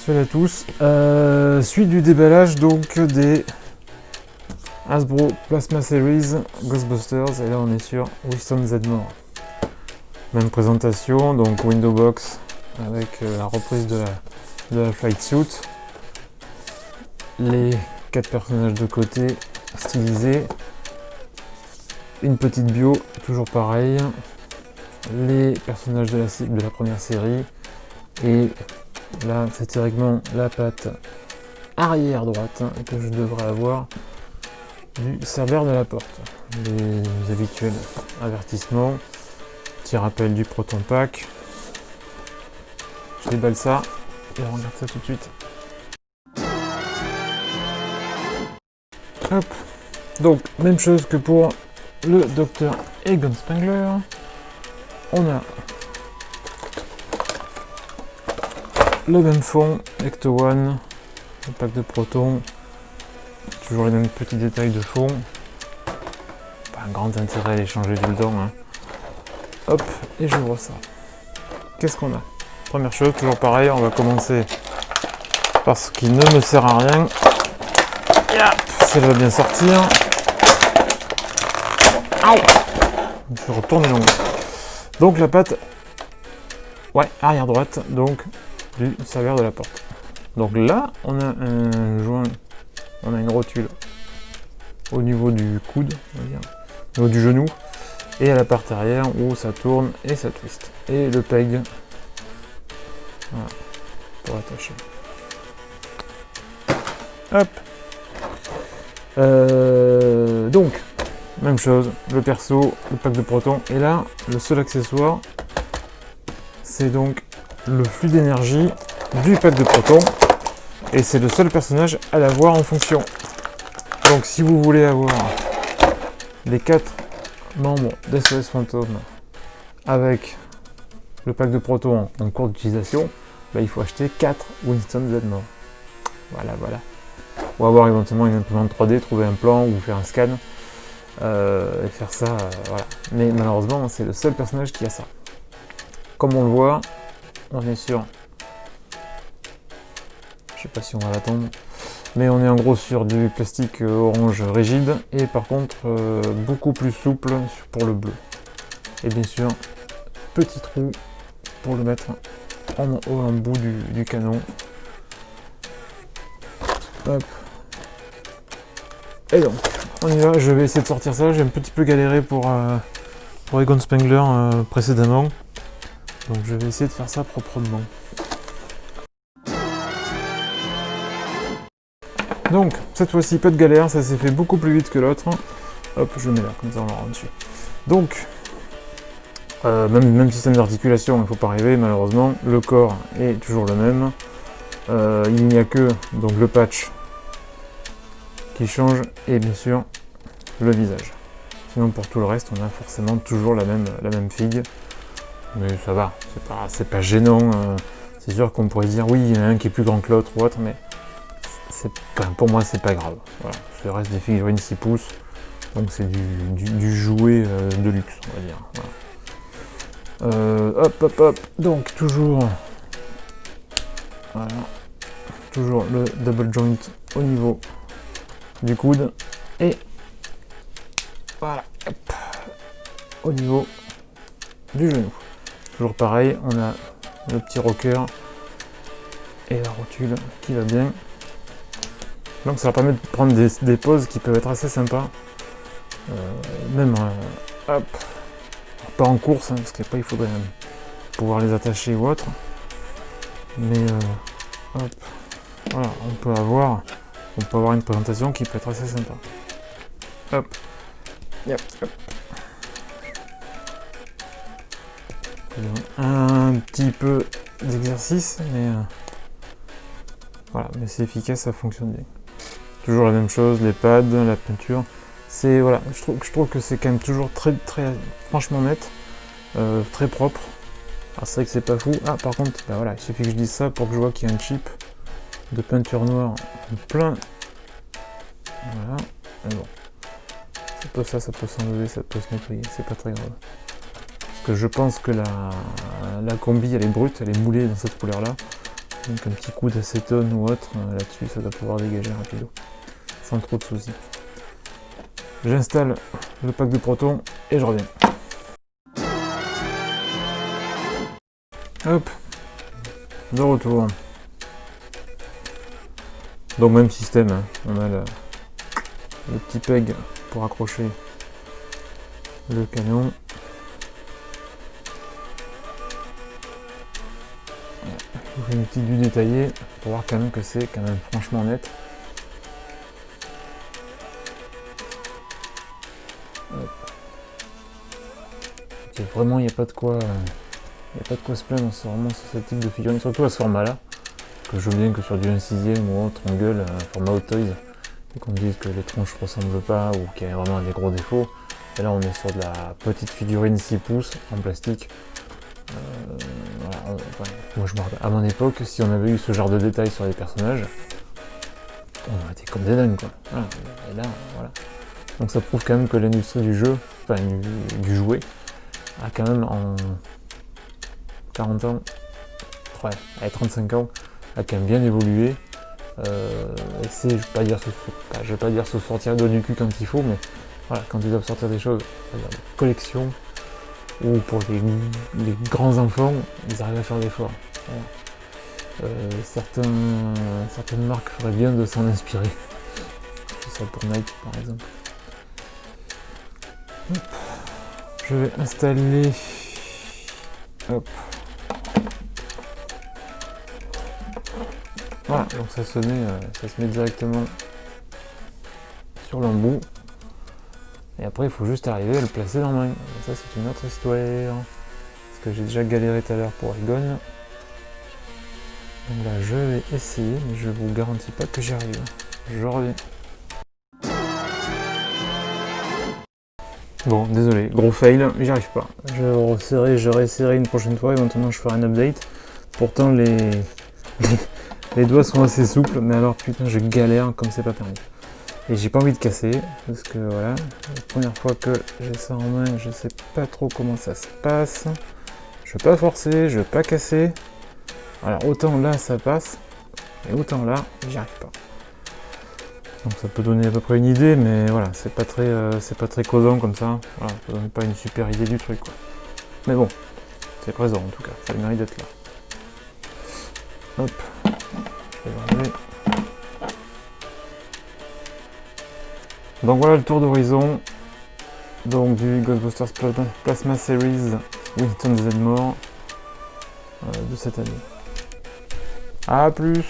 Salut à tous. Suite du déballage donc des Hasbro Plasma Series Ghostbusters, et là on est sur Winston Zeddemore. Même présentation, donc Window Box avec la reprise de la Flight Suit, les 4 personnages de côté stylisés, une petite bio, toujours pareil, les personnages de la première série, et là c'est théoriquement la patte arrière droite que je devrais avoir du serveur de la porte. Les habituels avertissements, petit rappel du Proton Pack. Je déballe ça et on regarde ça tout de suite. Hop. Donc même chose que pour le Dr Egon Spengler. On a le même fond, Ecto One, le pack de protons, toujours les mêmes petits détails de fond. Pas un grand intérêt à les changer tout le temps. Hein. Hop, et j'ouvre ça. Qu'est-ce qu'on a? Première chose, toujours pareil, on va commencer par ce qui ne me sert à rien. Ça va bien sortir. Je retourne long. Donc la patte, ouais, arrière droite, donc du serveur de la porte. Donc là, on a un joint, on a une rotule au niveau du coude, on va dire, au niveau du genou, et à la partie arrière où ça tourne et ça twist. Et le peg, voilà, pour attacher. Hop. Donc, même chose, le perso, le pack de protons, et là, le seul accessoire, c'est donc le flux d'énergie du pack de protons, et c'est le seul personnage à l'avoir en fonction. Donc si vous voulez avoir les 4 membres d'SOS Fantôme avec le pack de protons en cours d'utilisation, bah, il faut acheter 4 Winston Zeddemore. Voilà. Ou avoir éventuellement une imprimante 3D, trouver un plan ou faire un scan et faire ça, voilà. Mais malheureusement, c'est le seul personnage qui a ça. Comme on le voit, on est sur... Je sais pas si on va l'attendre, mais on est en gros sur du plastique orange rigide, et par contre beaucoup plus souple pour le bleu. Et bien sûr, petit trou pour le mettre en bout du canon. Hop. Et donc, on y va, je vais essayer de sortir ça. J'ai un petit peu galéré pour Egon Spengler précédemment. Donc je vais essayer de faire ça proprement. Donc, cette fois-ci, pas de galère, ça s'est fait beaucoup plus vite que l'autre. Hop, je mets là, comme ça on le rend dessus. Donc, même système d'articulation, il ne faut pas rêver, malheureusement. Le corps est toujours le même. Il n'y a que donc, le patch qui change, et bien sûr, le visage. Sinon, pour tout le reste, on a forcément toujours la même figue. Mais ça va, c'est pas gênant. C'est sûr qu'on pourrait dire, oui, il y en a un qui est plus grand que l'autre ou autre, mais pour moi, c'est pas grave. Voilà. Le reste des figurines 6 pouces, donc c'est du jouet de luxe, on va dire. Voilà. Hop. Donc, toujours le double joint au niveau du coude, et voilà, hop, au niveau du genou. Toujours pareil, on a le petit rocker et la rotule qui va bien. Donc ça va permettre de prendre des poses qui peuvent être assez sympas. Même hop, alors, pas en course, hein, parce qu'après il faudrait pouvoir les attacher ou autre. Mais hop, voilà, on peut avoir une présentation qui peut être assez sympa. Hop. Yep. Hop. Un petit peu d'exercice, mais voilà, mais c'est efficace, ça fonctionne bien. Toujours la même chose, les pads, la peinture. C'est voilà, je trouve que c'est quand même toujours très franchement net, très propre. Alors c'est vrai que c'est pas fou. Ah par contre, bah voilà, il suffit que je dise ça pour que je vois qu'il y a un chip de peinture noire plein. Voilà, mais bon. Ça peut s'enlever, ça peut se nettoyer, c'est pas très grave. Parce que je pense que la combi elle est brute, elle est moulée dans cette couleur là. Donc un petit coup d'acétone ou autre, là-dessus ça doit pouvoir dégager rapido, sans trop de soucis. J'installe le pack de protons et je reviens. Hop, de retour. Donc même système, hein. On a le petit peg pour accrocher le canon. Je vous fais une petite vue détaillée pour voir quand même que c'est quand même franchement net. Et vraiment il n'y a pas de quoi se plaindre vraiment sur ce type de figurine, surtout à ce format là, que je veux bien que sur du 1/6 ou autre on gueule format Hot Toys et qu'on dise que les tronches ne ressemblent pas ou qu'il y a vraiment des gros défauts. Et là on est sur de la petite figurine 6 pouces en plastique. Voilà, moi je me rappelle, à mon époque, si on avait eu ce genre de détails sur les personnages, on aurait été comme des dingues quoi. Voilà. Et là, voilà. Donc ça prouve quand même que l'industrie du jeu, enfin du jouet, a quand même en 40 ans, ouais, à 35 ans, a quand même bien évolué. Je vais pas dire se sortir de du cul quand il faut, mais voilà, quand ils doivent sortir des choses, de collection, ou pour les grands enfants, ils arrivent à faire l'effort. Voilà. Certaines marques feraient bien de s'en inspirer. C'est ça pour Nike par exemple. Hop. Je vais installer. Hop. Voilà, donc ça se met directement sur l'embout. Et après, il faut juste arriver à le placer dans la main. Et ça, c'est une autre histoire. Parce que j'ai déjà galéré tout à l'heure pour Egon. Donc là, je vais essayer, mais je vous garantis pas que j'y arrive. Je reviens. Bon, désolé, gros fail, j'y arrive pas. Je réessayerai une prochaine fois et maintenant je ferai un update. Pourtant, les doigts sont assez souples, mais alors putain, je galère comme c'est pas permis. Et j'ai pas envie de casser, parce que voilà, la première fois que j'ai ça en main, je sais pas trop comment ça se passe. Je veux pas forcer, je veux pas casser. Alors autant là ça passe, et autant là, j'y arrive pas. Donc ça peut donner à peu près une idée, mais voilà, c'est pas très causant comme ça. Voilà, ça donne pas une super idée du truc quoi. Mais bon, c'est présent en tout cas, ça a le mérite d'être là. Hop, je vais l'enlever. Donc voilà le tour d'horizon donc du Ghostbusters Plasma Series Winston Zeddemore de cette année. A plus.